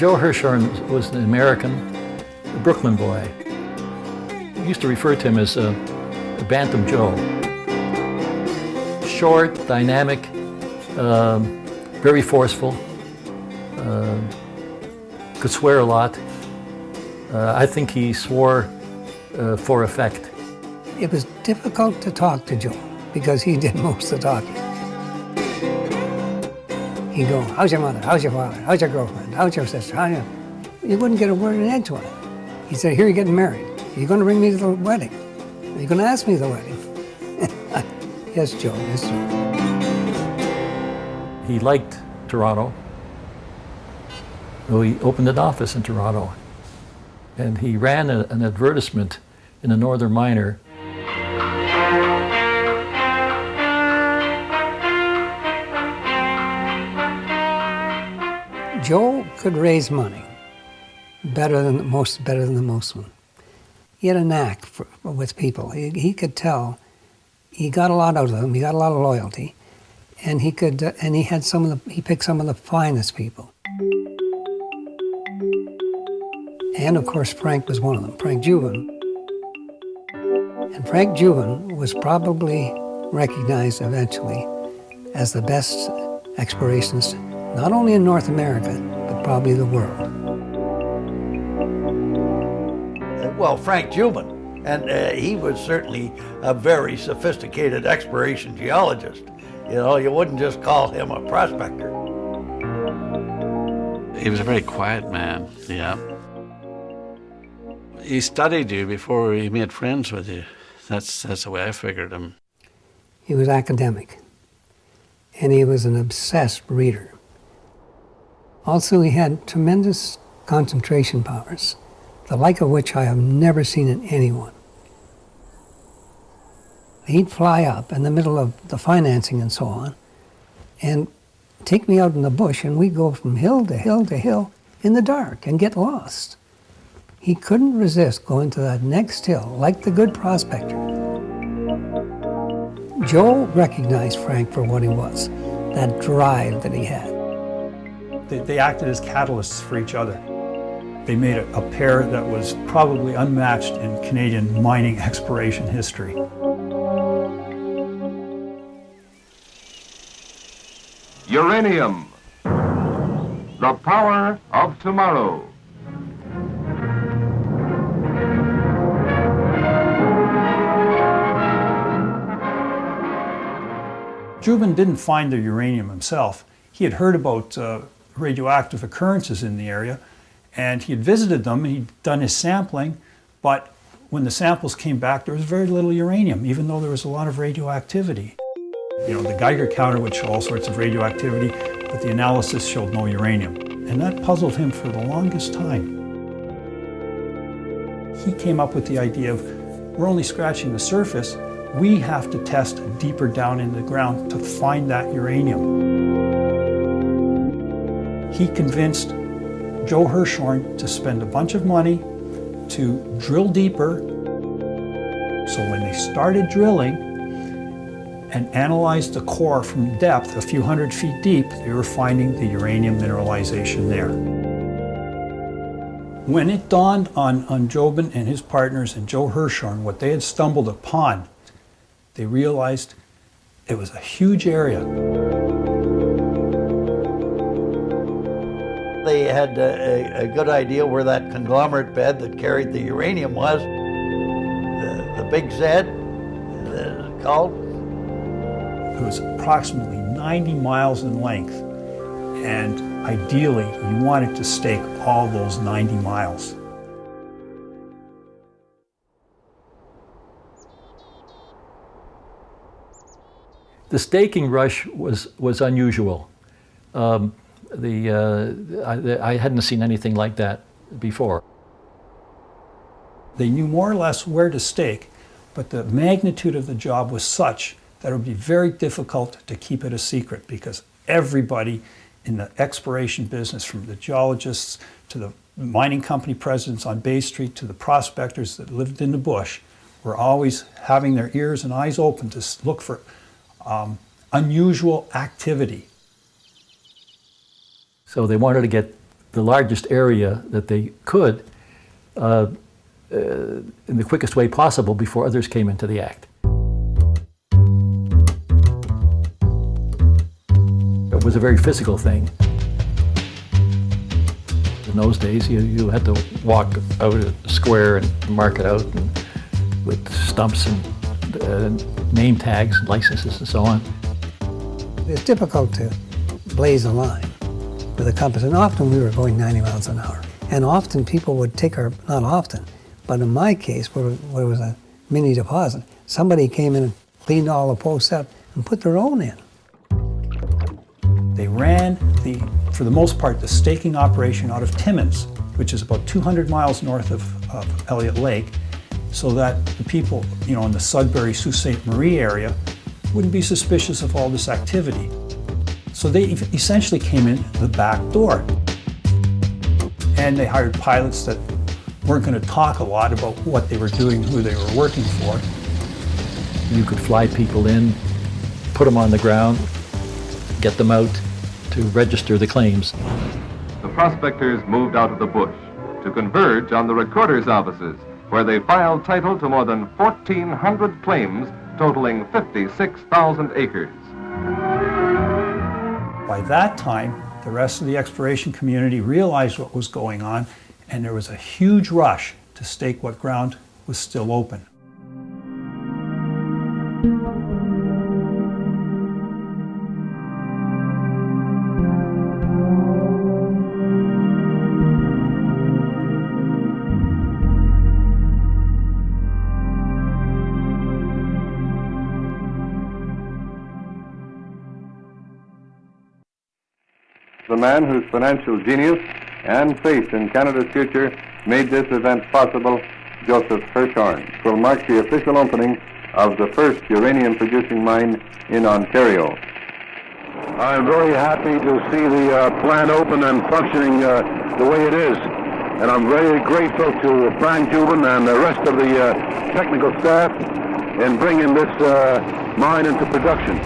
Joe Hirshhorn was an American, a Brooklyn boy. We used to refer to him as a Bantam Joe. Short, dynamic, very forceful, could swear a lot. I think he swore for effect. It was difficult to talk to Joe because he did most of the talking. He'd go, how's your mother? How's your father? How's your girlfriend? How's your sister? How you? You wouldn't get a word in edgewise. He said, here you're getting married. Are you going to bring me to the wedding? Are you going to ask me to the wedding? Yes, Joe, yes, Joe. He liked Toronto, so he opened an office in Toronto. And he ran an advertisement in the Northern Miner. Joe could raise money better than the most one. He had a knack with people. He could tell. He got a lot out of them. He got a lot of loyalty, and he could. And he had he picked some of the finest people. And of course, Frank was one of them. Frank Joubin. And Frank Joubin was probably recognized eventually as the best explorationist, not only in North America, but probably the world. Well, Frank Joubin, and he was certainly a very sophisticated exploration geologist. You know, you wouldn't just call him a prospector. He was a very quiet man, yeah. He studied you before he made friends with you. That's the way I figured him. He was academic, and he was an obsessed reader. Also, he had tremendous concentration powers, the like of which I have never seen in anyone. He'd fly up in the middle of the financing and so on, and take me out in the bush, and we'd go from hill to hill to hill in the dark and get lost. He couldn't resist going to that next hill, like the good prospector. Joe recognized Frank for what he was, that drive that he had. They acted as catalysts for each other. They made a pair that was probably unmatched in Canadian mining exploration history. Uranium, the power of tomorrow. Joubin didn't find the uranium himself. He had heard about radioactive occurrences in the area, and he had visited them, he'd done his sampling, but when the samples came back, there was very little uranium, even though there was a lot of radioactivity. You know, the Geiger counter would show all sorts of radioactivity, but the analysis showed no uranium. And that puzzled him for the longest time. He came up with the idea of, we're only scratching the surface, we have to test deeper down in the ground to find that uranium. He convinced Joe Hirshhorn to spend a bunch of money to drill deeper. So when they started drilling and analyzed the core from depth, a few hundred feet deep, they were finding the uranium mineralization there. When it dawned on Joubin and his partners and Joe Hirshhorn what they had stumbled upon, they realized it was a huge area. They had a good idea where that conglomerate bed that carried the uranium was. The Big Z, it's called. It was approximately 90 miles in length, and ideally you wanted to stake all those 90 miles. The staking rush was unusual. I hadn't seen anything like that before. They knew more or less where to stake, but the magnitude of the job was such that it would be very difficult to keep it a secret, because everybody in the exploration business, from the geologists to the mining company presidents on Bay Street to the prospectors that lived in the bush, were always having their ears and eyes open to look for unusual activity. So they wanted to get the largest area that they could in the quickest way possible before others came into the act. It was a very physical thing. In those days, you had to walk out a square and mark it out and with stumps and name tags, licenses, and so on. It's difficult to blaze a line with a compass, and often we were going 90 miles an hour. And often people would take our, not often, but in my case, where it was a mini deposit, somebody came in and cleaned all the posts up and put their own in. They ran, for the most part, the staking operation out of Timmins, which is about 200 miles north of Elliot Lake, so that the people, in the Sudbury, Sault Ste. Marie area wouldn't be suspicious of all this activity. So they essentially came in the back door. And they hired pilots that weren't going to talk a lot about what they were doing, who they were working for. You could fly people in, put them on the ground, get them out to register the claims. The prospectors moved out of the bush to converge on the recorder's offices, where they filed title to more than 1,400 claims totaling 56,000 acres. By that time, the rest of the exploration community realized what was going on, and there was a huge rush to stake what ground was still open. The man whose financial genius and faith in Canada's future made this event possible, Joseph Hirshhorn, will mark the official opening of the first uranium-producing mine in Ontario. I'm very happy to see the plant open and functioning the way it is. And I'm very grateful to Frank Joubin and the rest of the technical staff in bringing this mine into production.